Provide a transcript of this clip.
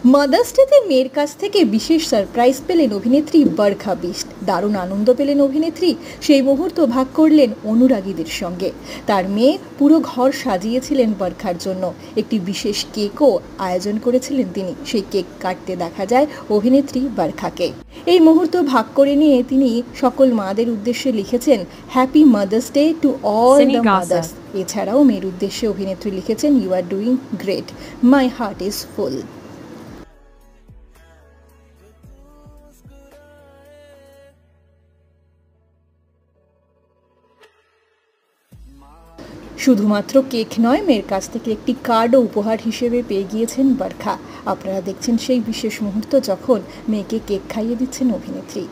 Mother's ডেতে মেয়ের কাছ থেকে বিশেষ সারপ্রাইজ পেলেন অভিনেত্রী বরখা বিষ্ট। দারুণ আনন্দ পেলেন অভিনেত্রী। সেই মুহূর্ত ভাগ করলেন অনুরাগীদের সঙ্গে। তার মেয়ে পুরো ঘর সাজিয়েছিলেন বরখার জন্য। একটি বিশেষ কেকও আয়োজন করেছিলেন তিনি। সেই কেক কাটতে দেখা যায় অভিনেত্রী বরখাকে। এই মুহূর্ত ভাগ করে নিয়ে তিনি সকল মাদের উদ্দেশ্যে লিখেছেন, happy mothers day to all the mothers. এছাড়াও মেয়ের উদ্দেশ্যে অভিনেত্রী লিখেছেন, you are doing great, my heart is full. শুধুমাত্র কেক নয়, মেয়ের কাছ থেকে একটি কার্ডও উপহার হিসেবে পেয়ে গিয়েছেন বরখা। আপনারা দেখছেন সেই বিশেষ মুহূর্ত যখন মেয়েকে কেক খাইয়ে দিচ্ছেন অভিনেত্রী।